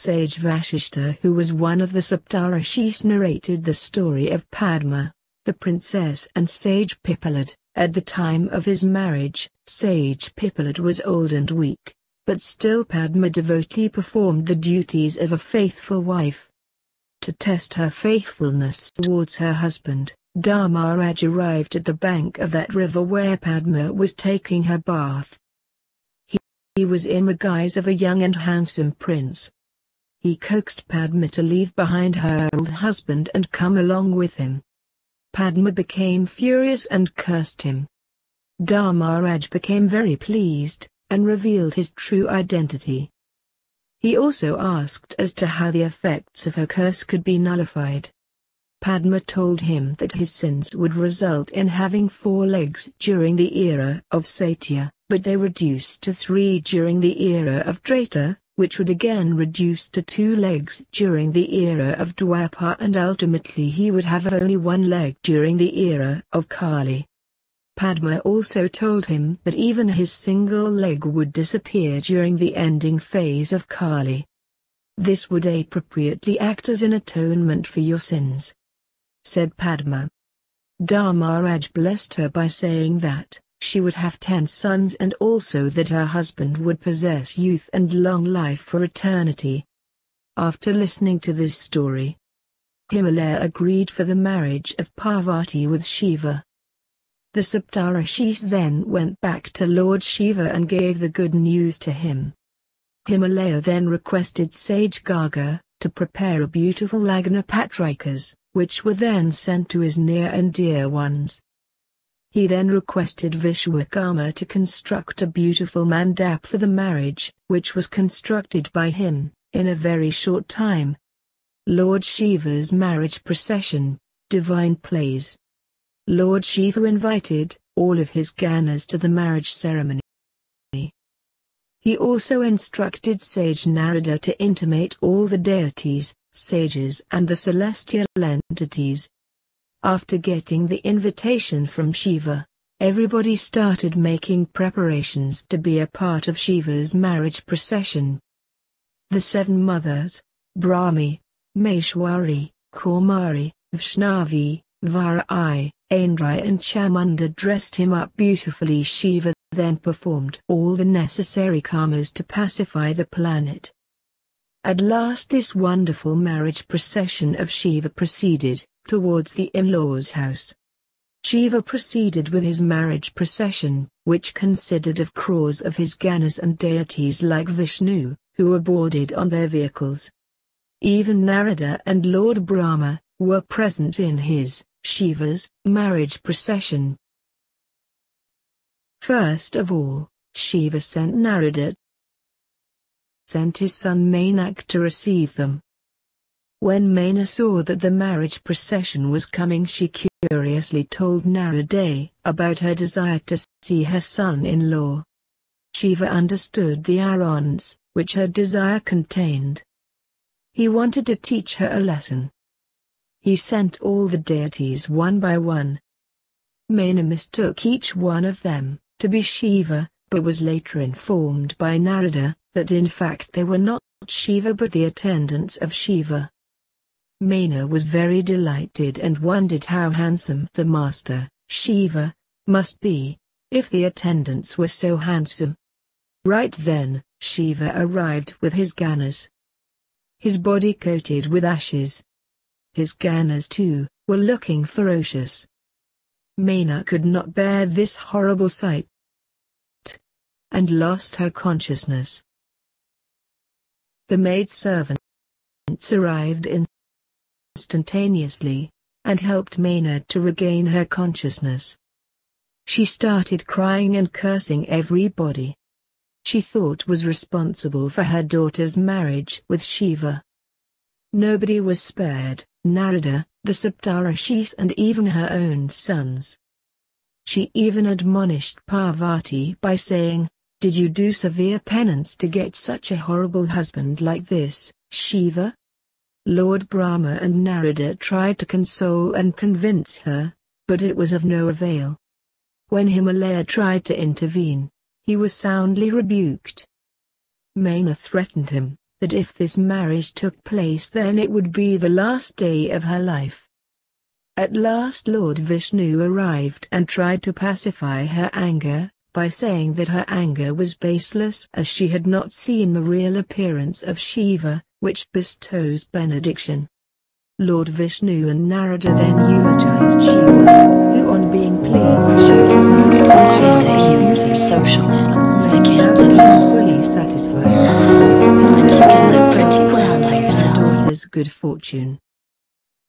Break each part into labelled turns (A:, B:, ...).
A: sage Vashishta, who was one of the Saptarishis, narrated the story of Padma, the princess, and sage Pipalad. At the time of his marriage, sage Pipalad was old and weak, but still Padma devotedly performed the duties of a faithful wife. To test her faithfulness towards her husband, Dharmaraj arrived at the bank of that river where Padma was taking her bath. He was in the guise of a young and handsome prince. He coaxed Padma to leave behind her old husband and come along with him. Padma became furious and cursed him. Dharmaraj became very pleased, and revealed his true identity. He also asked as to how the effects of her curse could be nullified. Padma told him that his sins would result in having 4 legs during the era of Satya, but they reduced to 3 during the era of Treta, which would again reduce to 2 legs during the era of Dwapara, and ultimately he would have only 1 leg during the era of Kali. Padma also told him that even his single leg would disappear during the ending phase of Kali. This would appropriately act as an atonement for your sins, said Padma. Dharmaraj blessed her by saying that she would have 10 sons and also that her husband would possess youth and long life for eternity. After listening to this story, Himalaya agreed for the marriage of Parvati with Shiva. The Saptarishis then went back to Lord Shiva and gave the good news to him. Himalaya then requested sage Garga to prepare a beautiful Lagna Patrikas, which were then sent to his near and dear ones. He then requested Vishwakarma to construct a beautiful mandap for the marriage, which was constructed by him, in a very short time. Lord Shiva's marriage procession, divine plays. Lord Shiva invited all of his Ganas to the marriage ceremony. He also instructed sage Narada to intimate all the deities, sages and the celestial entities. After getting the invitation from Shiva, everybody started making preparations to be a part of Shiva's marriage procession. The 7 mothers, Brahmi, Maheshwari, Kaumari, Vaishnavi, Varai, Indra and Chamunda dressed him up beautifully. Shiva then performed all the necessary karmas to pacify the planet. At last this wonderful marriage procession of Shiva proceeded towards the in-laws' house. Shiva proceeded with his marriage procession, which consisted of crores of his Ganas and deities like Vishnu, who were boarded on their vehicles. Even Narada and Lord Brahma were present in his, Shiva's, marriage procession. First of all, Shiva sent his son Mainak to receive them. When Maina saw that the marriage procession was coming, she curiously told Narada about her desire to see her son-in-law. Shiva understood the errands which her desire contained. He wanted to teach her a lesson. He sent all the deities one by one. Maina mistook each one of them to be Shiva, but was later informed by Narada that in fact they were not Shiva but the attendants of Shiva. Maina was very delighted and wondered how handsome the master, Shiva, must be, if the attendants were so handsome. Right then, Shiva arrived with his Ganas. His body coated with ashes. His Ganas too, were looking ferocious. Maina could not bear this horrible sight, and lost her consciousness. The maidservants arrived instantaneously, and helped Maina to regain her consciousness. She started crying and cursing everybody she thought was responsible for her daughter's marriage with Shiva. Nobody was spared, Narada, the Saptarishis and even her own sons. She even admonished Parvati by saying, "Did you do severe penance to get such a horrible husband like this, Shiva?" Lord Brahma and Narada tried to console and convince her, but it was of no avail. When Himalaya tried to intervene, he was soundly rebuked. Maina threatened him that if this marriage took place then it would be the last day of her life. At last Lord Vishnu arrived and tried to pacify her anger, by saying that her anger was baseless as she had not seen the real appearance of Shiva, which bestows benediction. Lord Vishnu and Narada then eulogized Shiva, who on being pleased showed his most
B: They say humans are social animals, they can't live alone.
A: fully satisfied.
B: But you can live pretty well by yourself.
A: Daughter's good fortune.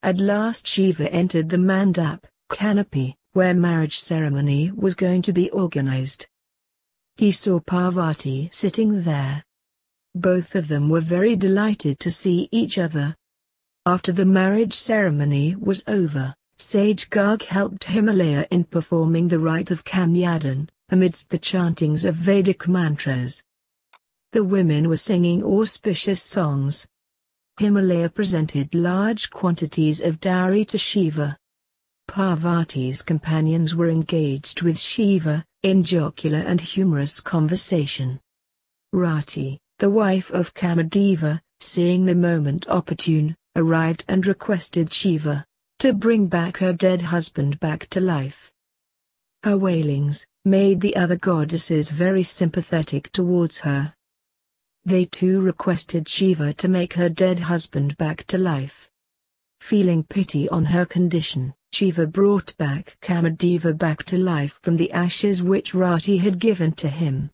A: At last Shiva entered the mandap, canopy, where marriage ceremony was going to be organized. He saw Parvati sitting there. Both of them were very delighted to see each other. After the marriage ceremony was over, Sage Garg helped Himalaya in performing the rite of Kanyadan, amidst the chantings of Vedic mantras. The women were singing auspicious songs. Himalaya presented large quantities of dowry to Shiva. Parvati's companions were engaged with Shiva, in jocular and humorous conversation. Rati, the wife of Kamadeva, seeing the moment opportune, arrived and requested Shiva to bring back her dead husband back to life. Her wailings made the other goddesses very sympathetic towards her. They too requested Shiva to make her dead husband back to life. Feeling pity on her condition, Shiva brought back Kamadeva back to life from the ashes which Rati had given to him.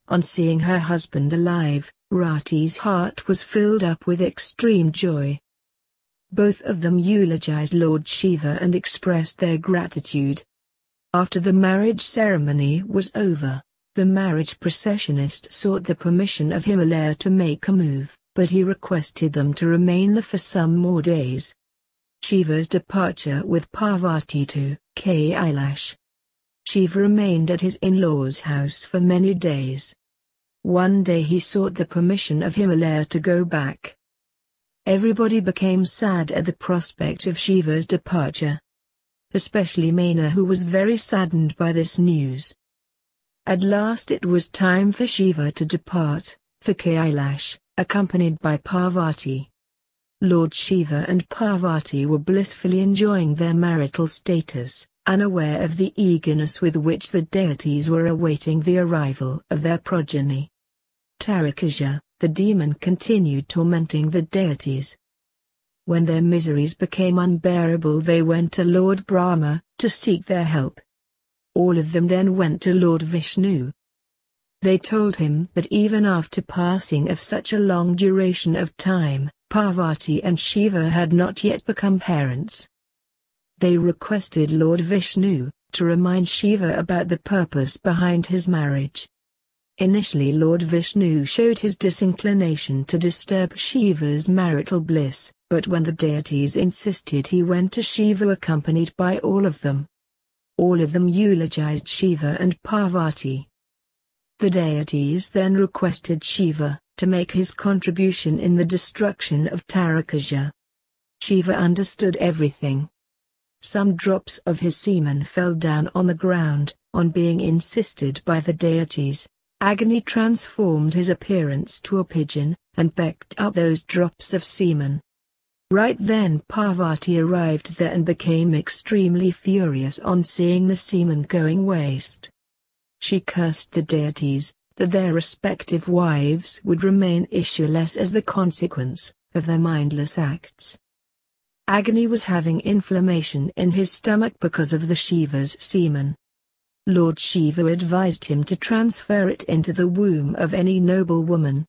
A: On seeing her husband alive, Rati's heart was filled up with extreme joy. Both of them eulogized Lord Shiva and expressed their gratitude. After the marriage ceremony was over, the marriage processionist sought the permission of Himalaya to make a move, but he requested them to remain there for some more days. Shiva's departure with Parvati to Kailash. Shiva remained at his in-laws' house for many days. One day he sought the permission of Himalaya to go back. Everybody became sad at the prospect of Shiva's departure. Especially Maina, who was very saddened by this news. At last it was time for Shiva to depart, for Kailash, accompanied by Parvati. Lord Shiva and Parvati were blissfully enjoying their marital status, unaware of the eagerness with which the deities were awaiting the arrival of their progeny. Tarakasura, the demon, continued tormenting the deities. When their miseries became unbearable they went to Lord Brahma, to seek their help. All of them then went to Lord Vishnu. They told him that even after passing of such a long duration of time, Parvati and Shiva had not yet become parents. They requested Lord Vishnu to remind Shiva about the purpose behind his marriage. Initially Lord Vishnu showed his disinclination to disturb Shiva's marital bliss, but when the deities insisted he went to Shiva accompanied by all of them. All of them eulogized Shiva and Parvati. The deities then requested Shiva to make his contribution in the destruction of Tarakasura. Shiva understood everything. Some drops of his semen fell down on the ground. On being insisted by the deities, Agni transformed his appearance to a pigeon, and pecked up those drops of semen. Right then Parvati arrived there and became extremely furious on seeing the semen going waste. She cursed the deities, that their respective wives would remain issueless as the consequence of their mindless acts. Agni was having inflammation in his stomach because of the Shiva's semen. Lord Shiva advised him to transfer it into the womb of any noble woman.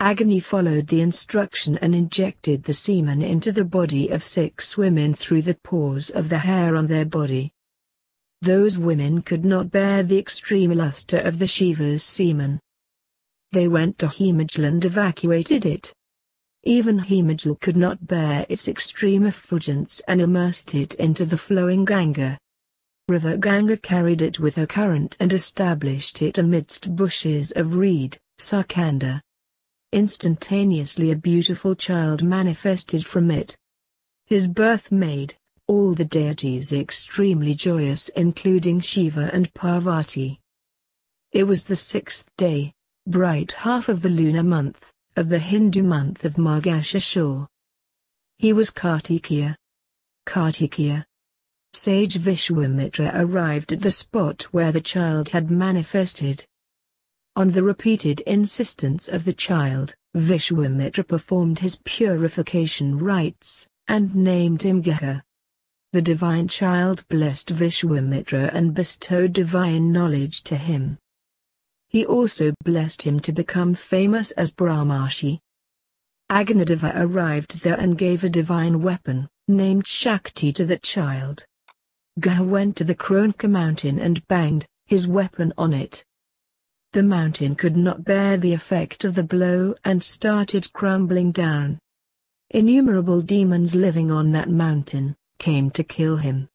A: Agni followed the instruction and injected the semen into the body of 6 women through the pores of the hair on their body. Those women could not bear the extreme luster of the Shiva's semen. They went to Himachal and evacuated it. Even Himachal could not bear its extreme effulgence and immersed it into the flowing Ganga. River Ganga carried it with her current and established it amidst bushes of reed, Uttara-khanda. Instantaneously a beautiful child manifested from it. His birth made all the deities extremely joyous, including Shiva and Parvati. It was the 6th day, bright half of the lunar month, of the Hindu month of Margashira. He was Kartikeya. Kartikeya. Sage Vishwamitra arrived at the spot where the child had manifested. On the repeated insistence of the child, Vishwamitra performed his purification rites, and named him Gaha. The divine child blessed Vishwamitra and bestowed divine knowledge to him. He also blessed him to become famous as Brahmarshi. Agnideva arrived there and gave a divine weapon, named Shakti, to the child. Gaha went to the Kronka mountain and banged his weapon on it. The mountain could not bear the effect of the blow and started crumbling down. Innumerable demons living on that mountain came to kill him.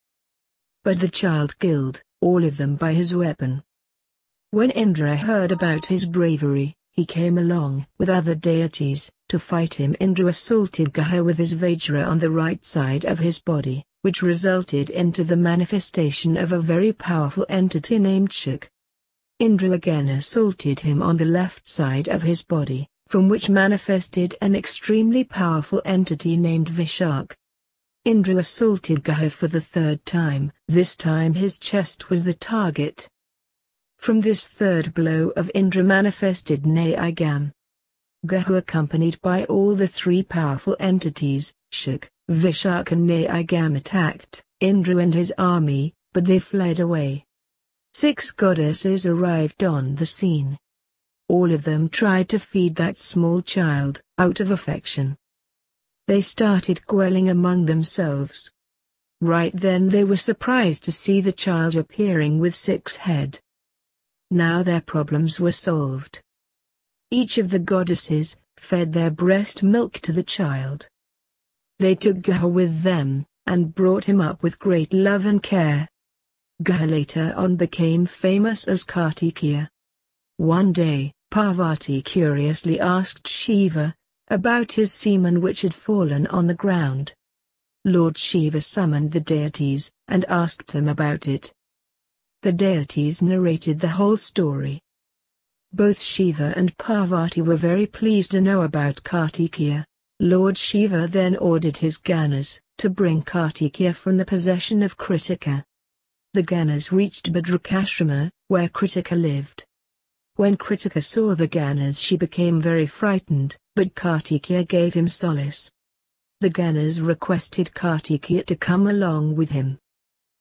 A: But the child killed all of them by his weapon. When Indra heard about his bravery, he came along with other deities to fight him. Indra assaulted Gaha with his Vajra on the right side of his body, which resulted into the manifestation of a very powerful entity named Shak. Indra again assaulted him on the left side of his body, from which manifested an extremely powerful entity named Vishak. Indra assaulted Gaha for the third time. This time his chest was the target. From this third blow of Indra manifested Naigam. Gaha, accompanied by all the three powerful entities, Shak, Vishak and Naigam, attacked Indra and his army, but they fled away. 6 goddesses arrived on the scene. All of them tried to feed that small child, out of affection. They started quarreling among themselves. Right then they were surprised to see the child appearing with 6 heads. Now their problems were solved. Each of the goddesses fed their breast milk to the child. They took Gaha with them, and brought him up with great love and care. Gaha later on became famous as Kartikeya. One day, Parvati curiously asked Shiva about his semen which had fallen on the ground. Lord Shiva summoned the deities and asked them about it. The deities narrated the whole story. Both Shiva and Parvati were very pleased to know about Kartikeya. Lord Shiva then ordered his Ganas to bring Kartikeya from the possession of Kartikeya. The Ganas reached Bhadrakashrama, where Kartikeya lived. When Kartikeya saw the Ganas, she became very frightened, but Kartikeya gave him solace. The Ganas requested Kartikeya to come along with him.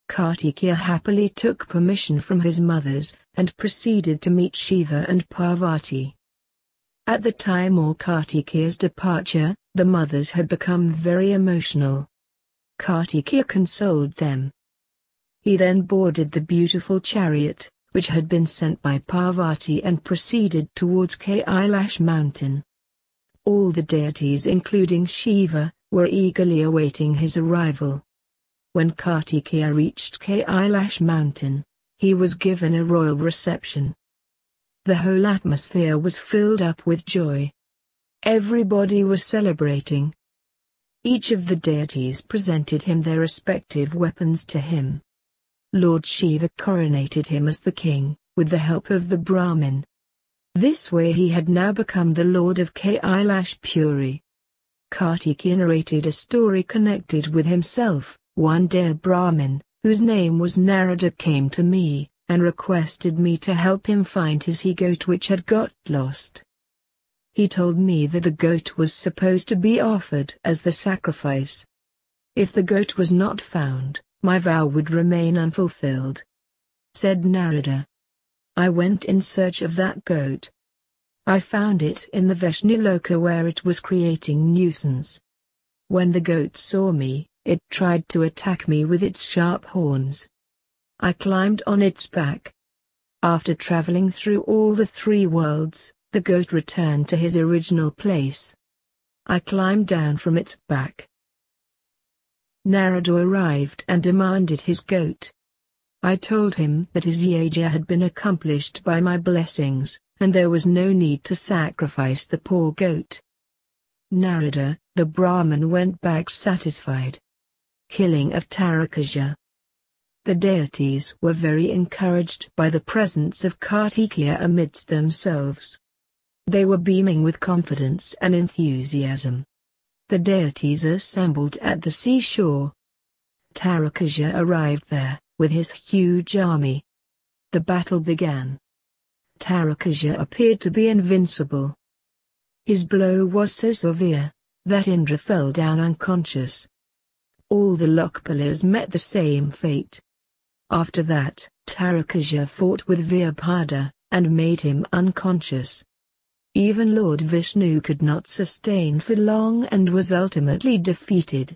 A: Kartikeya happily took permission from his mothers, and proceeded to meet Shiva and Parvati. At the time of Kartikeya's departure, the mothers had become very emotional. Kartikeya consoled them. He then boarded the beautiful chariot, which had been sent by Parvati, and proceeded towards Kailash mountain. All the deities including Shiva were eagerly awaiting his arrival. When Kartikeya reached Kailash mountain, he was given a royal reception. The whole atmosphere was filled up with joy. Everybody was celebrating. Each of the deities presented him their respective weapons to him. Lord Shiva coronated him as the king, with the help of the Brahmin. This way he had now become the lord of Kailash Puri. Kartikeya narrated a story connected with himself. One day a Brahmin, whose name was Narada, came to me, and requested me to help him find his he-goat which had got lost. He told me that the goat was supposed to be offered as the sacrifice. If the goat was not found, my vow would remain unfulfilled. Said Narada. I went in search of that goat. I found it in the Vishnuloka, where it was creating nuisance. When the goat saw me, it tried to attack me with its sharp horns. I climbed on its back. After traveling through all the 3 worlds, the goat returned to his original place. I climbed down from its back. Narada arrived and demanded his goat. I told him that his yaja had been accomplished by my blessings, and there was no need to sacrifice the poor goat. Narada, the Brahmin, went back satisfied. Killing of Tarakasura. The deities were very encouraged by the presence of Kartikeya amidst themselves. They were beaming with confidence and enthusiasm. The deities assembled at the seashore. Tarakasura arrived there, with his huge army. The battle began. Tarakasura appeared to be invincible. His blow was so severe that Indra fell down unconscious. All the Lokpalas met the same fate. After that, Tarakasura fought with Virabhadra, and made him unconscious. Even Lord Vishnu could not sustain for long and was ultimately defeated.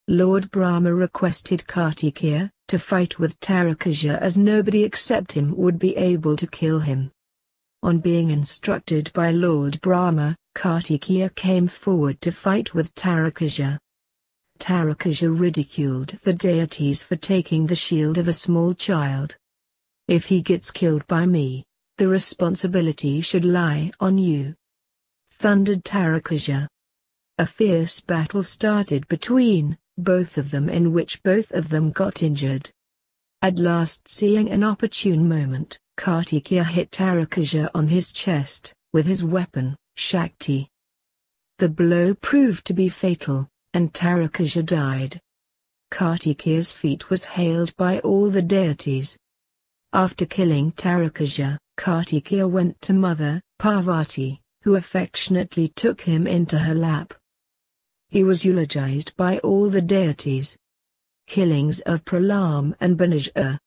A: Lord Brahma requested Kartikeya to fight with Tarakasura as nobody except him would be able to kill him. On being instructed by Lord Brahma, Kartikeya came forward to fight with Tarakasura. Tarakasura ridiculed the deities for taking the shield of a small child. "If he gets killed by me, the responsibility should lie on you," thundered Tarakasura. A fierce battle started between both of them, in which both of them got injured. At last, seeing an opportune moment, Kartikeya hit Tarakasura on his chest with his weapon, Shakti. The blow proved to be fatal, and Tarakasura died. Kartikeya's feat was hailed by all the deities. After killing Tarakasura, Kartikeya went to Mother Parvati, who affectionately took him into her lap. He was eulogized by all the deities. Killings of Pralam and Ganesha.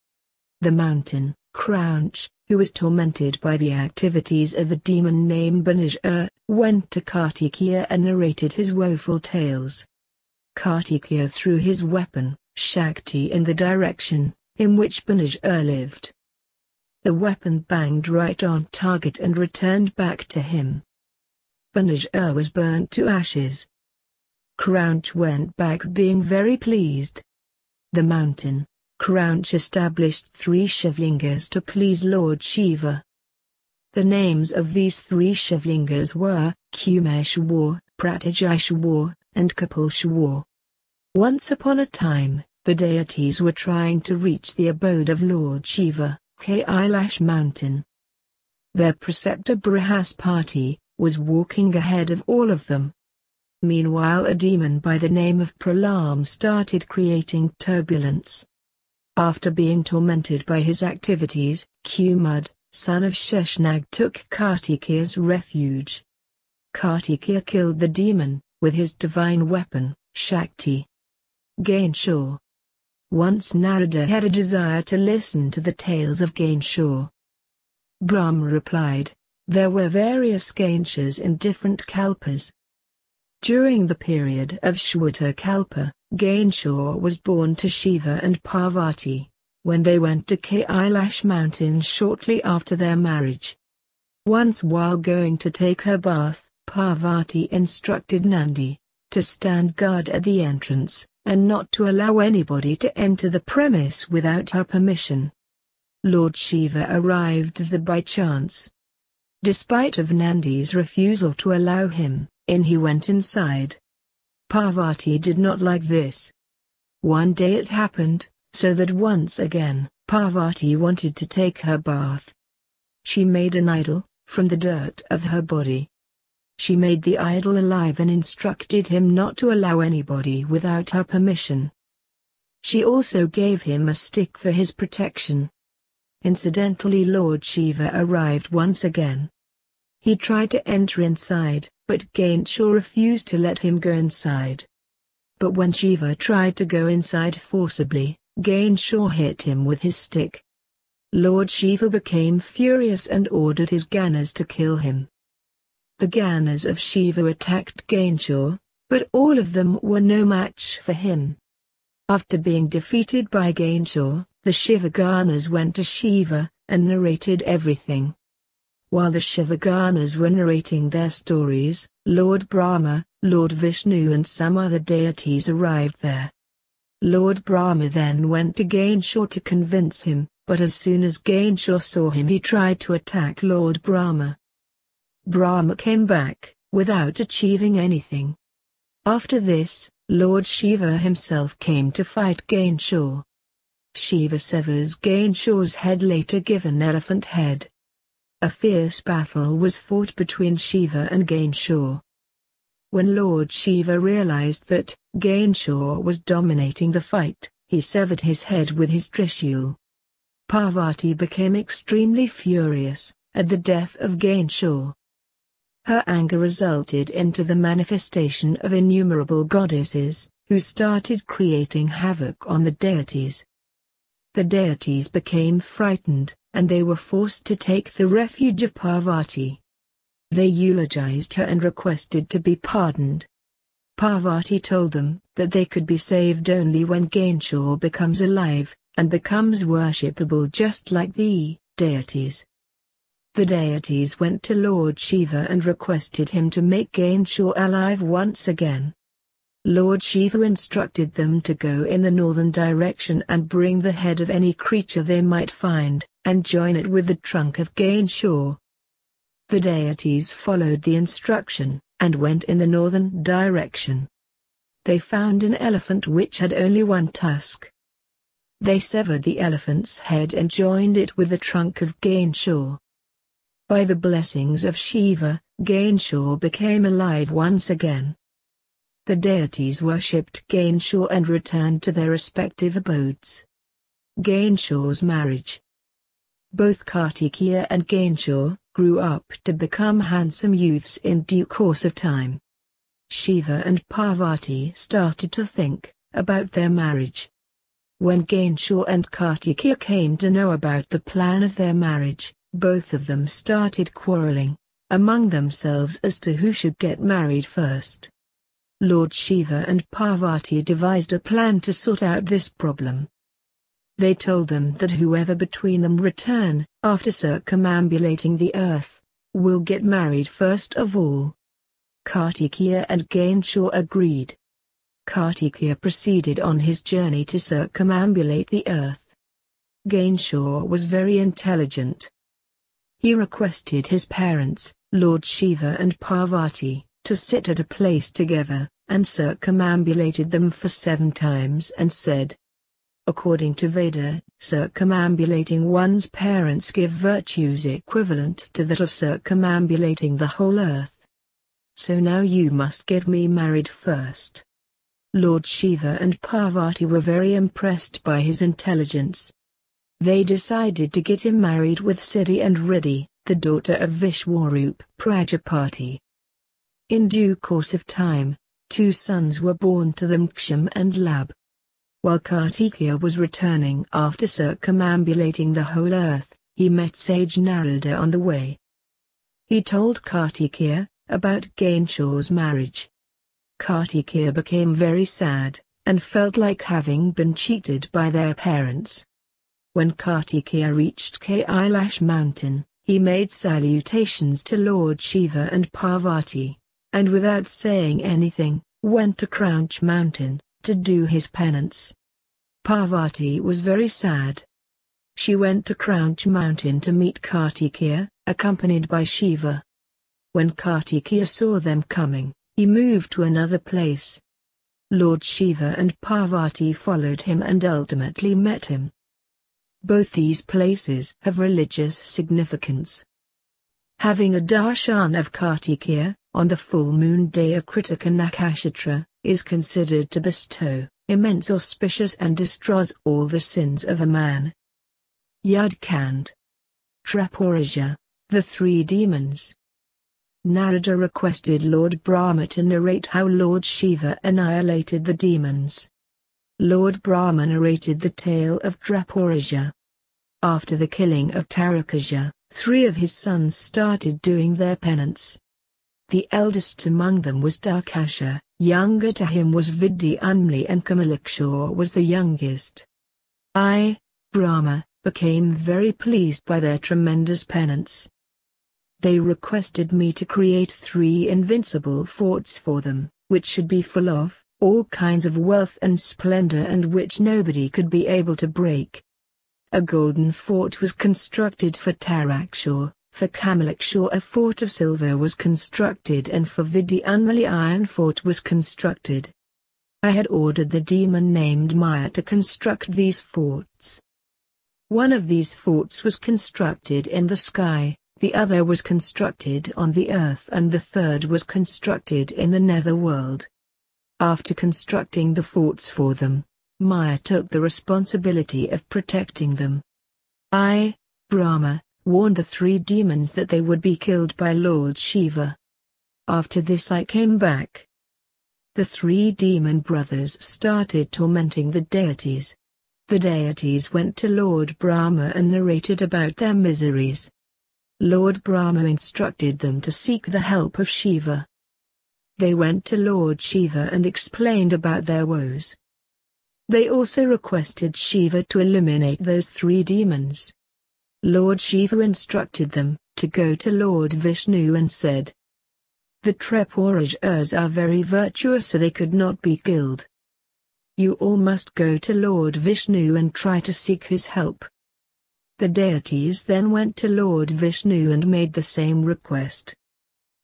A: The mountain, Crouch, who was tormented by the activities of the demon named Ganesha, went to Kartikeya and narrated his woeful tales. Kartikeya threw his weapon, Shakti, in the direction in which Ganesha lived. The weapon banged right on target and returned back to him. Ganesha was burnt to ashes. Crouch went back being very pleased. The mountain, Crouch, established 3 Shivlingas to please Lord Shiva. The names of these 3 Shivlingas were Kumeshwar, Pratijeshwar, and Kapileshwar. Once upon a time, the deities were trying to reach the abode of Lord Shiva, Kailash mountain. Their preceptor Brihaspati was walking ahead of all of them. Meanwhile, a demon by the name of Pralam started creating turbulence. After being tormented by his activities, Kumud, son of Sheshnag, took Kartikeya's refuge. Kartikeya killed the demon with his divine weapon, Shakti. Ganesha. Once Narada had a desire to listen to the tales of Ganesha. Brahma replied, "There were various Ganeshas in different kalpas. During the period of Shweta Kalpa, Ganesha was born to Shiva and Parvati, when they went to Kailash mountain shortly after their marriage. Once while going to take her bath, Parvati instructed Nandi to stand guard at the entrance, and not to allow anybody to enter the premise without her permission. Lord Shiva arrived there by chance. Despite of Nandi's refusal to allow him in, he went inside. Parvati did not like this. One day it happened, so that once again, Parvati wanted to take her bath. She made an idol, from the dirt of her body. She made the idol alive and instructed him not to allow anybody without her permission. She also gave him a stick for his protection. Incidentally, Lord Shiva arrived once again. He tried to enter inside, but Ganesha refused to let him go inside. But when Shiva tried to go inside forcibly, Ganesha hit him with his stick. Lord Shiva became furious and ordered his Ganas to kill him. The Ganas of Shiva attacked Ganesha, but all of them were no match for him. After being defeated by Ganesha, the Shiva Ganas went to Shiva and narrated everything. While the Shiva Ganas were narrating their stories, Lord Brahma, Lord Vishnu and some other deities arrived there. Lord Brahma then went to Ganesha to convince him, but as soon as Ganesha saw him, he tried to attack Lord Brahma. Brahma came back, without achieving anything. After this, Lord Shiva himself came to fight Ganesha. Shiva severs Ganesha's head, later given elephant head. a fierce battle was fought between Shiva and Ganesha. When Lord Shiva realized that Ganesha was dominating the fight, he severed his head with his trishul. Parvati became extremely furious at the death of Ganesha. Her anger resulted into the manifestation of innumerable goddesses, who started creating havoc on the deities. The deities became frightened, and they were forced to take the refuge of Parvati. They eulogized her and requested to be pardoned. Parvati told them that they could be saved only when Ganesha becomes alive, and becomes worshipable just like the deities. The deities went to Lord Shiva and requested him to make Ganesha alive once again. Lord Shiva instructed them to go in the northern direction and bring the head of any creature they might find, and join it with the trunk of Ganesha. The deities followed the instruction, and went in the northern direction. They found an elephant which had only one tusk. They severed the elephant's head and joined it with the trunk of Ganesha. By the blessings of Shiva, Ganesha became alive once again. The deities worshipped Ganesha and returned to their respective abodes. Ganesha's marriage. Both Kartikeya and Ganesha grew up to become handsome youths in due course of time. Shiva and Parvati started to think about their marriage. When Ganesha and Kartikeya came to know about the plan of their marriage, both of them started quarreling among themselves as to who should get married first. Lord Shiva and Parvati devised a plan to sort out this problem. They told them that whoever between them return, after circumambulating the earth, will get married first of all. Kartikeya and Ganesha agreed. Kartikeya proceeded on his journey to circumambulate the earth. Ganesha was very intelligent. He requested his parents, Lord Shiva and Parvati, to sit at a place together, and circumambulated them for 7 times and said, according to Veda, circumambulating one's parents give virtues equivalent to that of circumambulating the whole earth. So now you must get me married first. Lord Shiva and Parvati were very impressed by his intelligence. They decided to get him married with Siddhi and Riddhi, the daughter of Vishwarup Prajapati. In due course of time, 2 sons were born to them, Ksham and Lab. While Kartikeya was returning after circumambulating the whole earth, he met sage Narada on the way. He told Kartikeya about Ganesha's marriage. Kartikeya became very sad, and felt like having been cheated by their parents. When Kartikeya reached Kailash mountain, he made salutations to Lord Shiva and Parvati, and without saying anything, went to Crouch mountain to do his penance. Parvati was very sad. She went to Crouch mountain to meet Kartikeya, accompanied by Shiva. When Kartikeya saw them coming, he moved to another place. Lord Shiva and Parvati followed him and ultimately met him. Both these places have religious significance. Having a darshan of Kartikeya, on the full moon day of Kritika Nakashatra, is considered to bestow immense auspicious and destroys all the sins of a man. Yudkand. Tripura, the 3 demons. Narada requested Lord Brahma to narrate how Lord Shiva annihilated the demons. Lord Brahma narrated the tale of Tripura. After the killing of Tarakasura, 3 of his sons started doing their penance. The eldest among them was Tarakasura, younger to him was Vidyamli, and Kamalaksha was the youngest. I, Brahma, became very pleased by their tremendous penance. They requested me to create 3 invincible forts for them, which should be full of all kinds of wealth and splendor and which nobody could be able to break. A golden fort was constructed for Tarakasura, for Kamalaksha a fort of silver was constructed, and for Vidyamli iron fort was constructed. I had ordered the demon named Maya to construct these forts. One of these forts was constructed in the sky, the other was constructed on the earth, and the third was constructed in the netherworld. After constructing the forts for them, Maya took the responsibility of protecting them. I, Brahma, warned the three demons that they would be killed by Lord Shiva. After this I came back. The three demon brothers started tormenting the deities. The deities went to Lord Brahma and narrated about their miseries. Lord Brahma instructed them to seek the help of Shiva. They went to Lord Shiva and explained about their woes. They also requested Shiva to eliminate those three demons. Lord Shiva instructed them to go to Lord Vishnu and said, "The Tripuras are very virtuous, so they could not be killed. You all must go to Lord Vishnu and try to seek his help." The deities then went to Lord Vishnu and made the same request.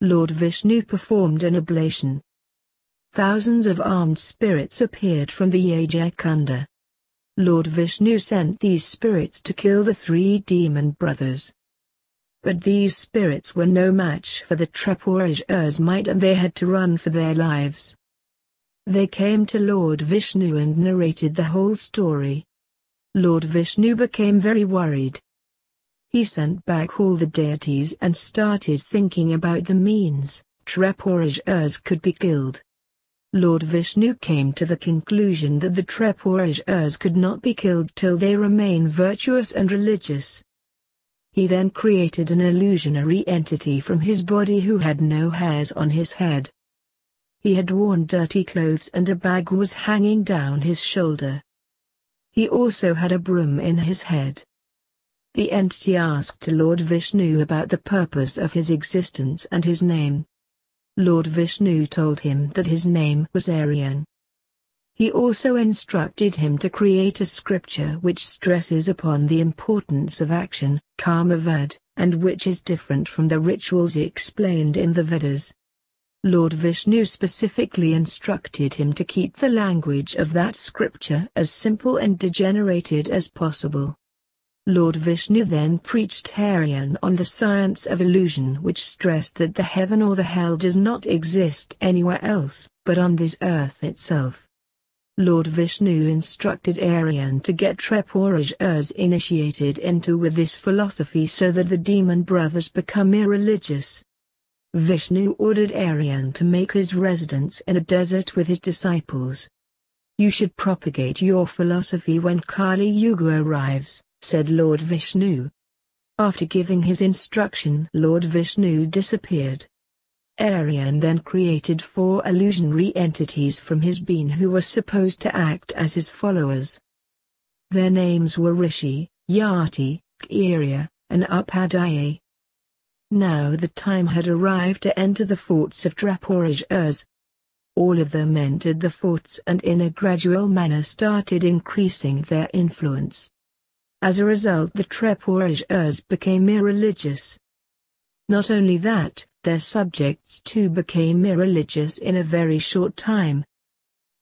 A: Lord Vishnu performed an oblation. Thousands of armed spirits appeared from the Uttara-khanda. Lord Vishnu sent these spirits to kill the three demon brothers. But these spirits were no match for the Tripuras' might, and they had to run for their lives. They came to Lord Vishnu and narrated the whole story. Lord Vishnu became very worried. He sent back all the deities and started thinking about the means Tripuras could be killed. Lord Vishnu came to the conclusion that the Tripuras could not be killed till they remain virtuous and religious. He then created an illusionary entity from his body who had no hairs on his head. He had worn dirty clothes and a bag was hanging down his shoulder. He also had a broom in his head. The entity asked Lord Vishnu about the purpose of his existence and his name. Lord Vishnu told him that his name was Aryan. He also instructed him to create a scripture which stresses upon the importance of action, Karmavad, and which is different from the rituals explained in the Vedas. Lord Vishnu specifically instructed him to keep the language of that scripture as simple and degenerated as possible. Lord Vishnu then preached Aryan on the science of illusion, which stressed that the heaven or the hell does not exist anywhere else, but on this earth itself. Lord Vishnu instructed Aryan to get Tripuras initiated into with this philosophy so that the demon brothers become irreligious. Vishnu ordered Aryan to make his residence in a desert with his disciples. "You should propagate your philosophy when Kali Yuga arrives," said Lord Vishnu. After giving his instruction, Lord Vishnu disappeared. Aryan then created 4 illusionary entities from his being who were supposed to act as his followers. Their names were Rishi, Yati, Kirya, and Upadhyaya. Now the time had arrived to enter the forts of Tripuras. All of them entered the forts and in a gradual manner started increasing their influence. As a result, the Tripuras became irreligious. Not only that, their subjects too became irreligious in a very short time.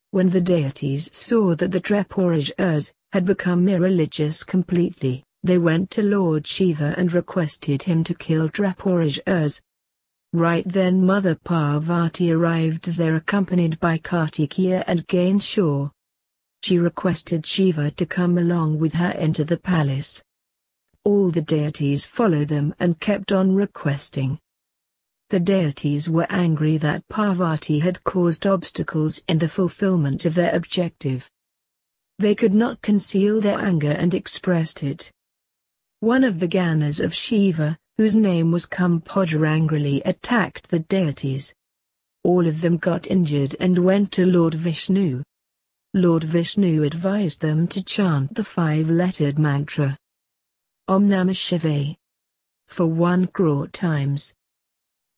A: When the deities saw that the Tripuras had become irreligious completely, they went to Lord Shiva and requested him to kill Tripuras. Right then Mother Parvati arrived there accompanied by Kartikeya and Ganesha. She requested Shiva to come along with her into the palace. All the deities followed them and kept on requesting. The deities were angry that Parvati had caused obstacles in the fulfillment of their objective. They could not conceal their anger and expressed it. One of the Ganas of Shiva, whose name was Kumbhoja, angrily attacked the deities. All of them got injured and went to Lord Vishnu. Lord Vishnu advised them to chant the 5-lettered mantra Om Namah Shivaya for 1 crore times.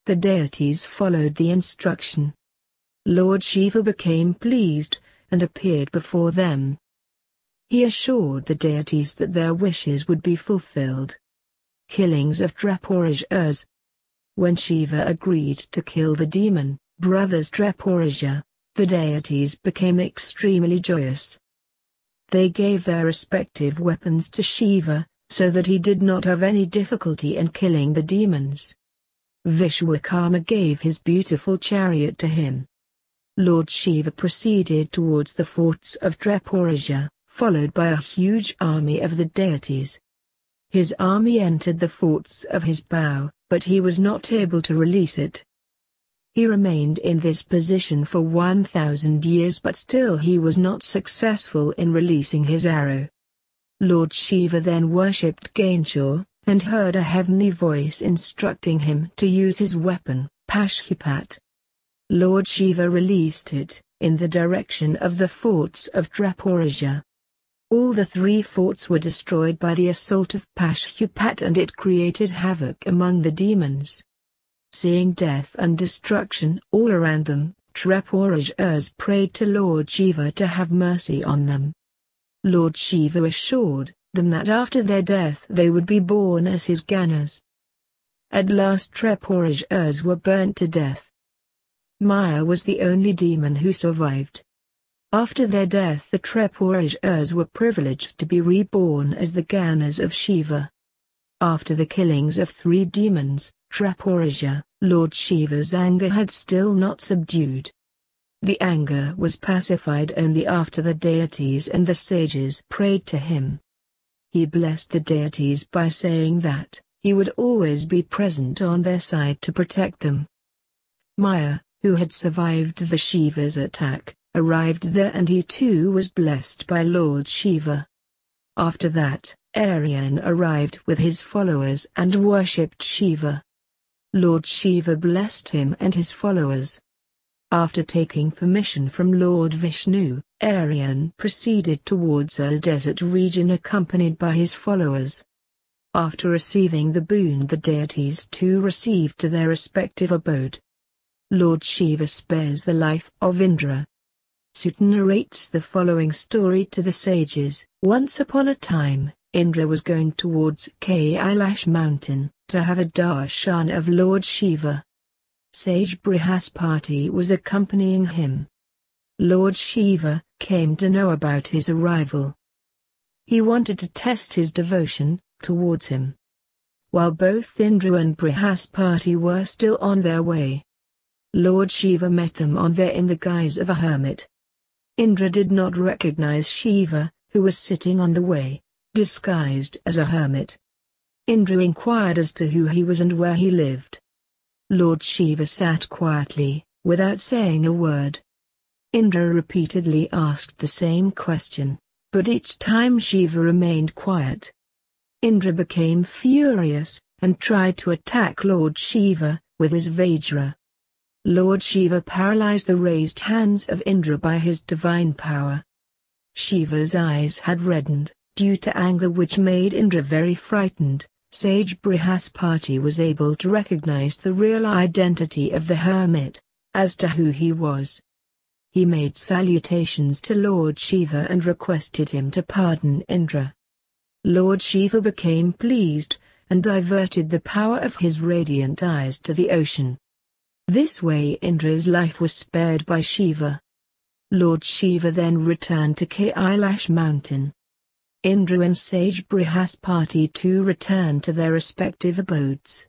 A: The deities followed the instruction. Lord Shiva became pleased and appeared before them. He assured the deities that their wishes would be fulfilled. Killings of Tripuras. When Shiva agreed to kill the demon brothers Tripura, the deities became extremely joyous. They gave their respective weapons to Shiva, so that he did not have any difficulty in killing the demons. Vishwakarma gave his beautiful chariot to him. Lord Shiva proceeded towards the forts of Tripura, followed by a huge army of the deities. His army entered the forts of his bow, but he was not able to release it. He remained in this position for 1,000 years, but still he was not successful in releasing his arrow. Lord Shiva then worshipped Ganesha, and heard a heavenly voice instructing him to use his weapon, Pashuphat. Lord Shiva released it, in the direction of the forts of Tripura. All the 3 forts were destroyed by the assault of Pashuphat, and it created havoc among the demons. Seeing death and destruction all around them, Tripurans prayed to Lord Shiva to have mercy on them. Lord Shiva assured them that after their death they would be born as his Ganas. At last Tripurans were burnt to death. Maya was the only demon who survived. After their death the Tripurans were privileged to be reborn as the Ganas of Shiva. After the killings of 3 demons, Tripura, Lord Shiva's anger had still not subdued. The anger was pacified only after the deities and the sages prayed to him. He blessed the deities by saying that he would always be present on their side to protect them. Maya, who had survived the Shiva's attack, arrived there, and he too was blessed by Lord Shiva. After that, Aryan arrived with his followers and worshipped Shiva. Lord Shiva blessed him and his followers. After taking permission from Lord Vishnu, Aryan proceeded towards a desert region accompanied by his followers. After receiving the boon, the deities too received to their respective abode. Lord Shiva spares the life of Indra. Sutta narrates the following story to the sages. Once upon a time, Indra was going towards Kailash mountain, to have a darshan of Lord Shiva. Sage Brihaspati was accompanying him. Lord Shiva came to know about his arrival. He wanted to test his devotion towards him. While both Indra and Brihaspati were still on their way, Lord Shiva met them on there in the guise of a hermit. Indra did not recognize Shiva, who was sitting on the way, disguised as a hermit. Indra inquired as to who he was and where he lived. Lord Shiva sat quietly, without saying a word. Indra repeatedly asked the same question, but each time Shiva remained quiet. Indra became furious, and tried to attack Lord Shiva with his Vajra. Lord Shiva paralyzed the raised hands of Indra by his divine power. Shiva's eyes had reddened, due to anger, which made Indra very frightened. Sage Brihaspati was able to recognize the real identity of the hermit, as to who he was. He made salutations to Lord Shiva and requested him to pardon Indra. Lord Shiva became pleased, and diverted the power of his radiant eyes to the ocean. This way Indra's life was spared by Shiva. Lord Shiva then returned to Kailash mountain. Indra and Sage Brihaspati too returned to their respective abodes.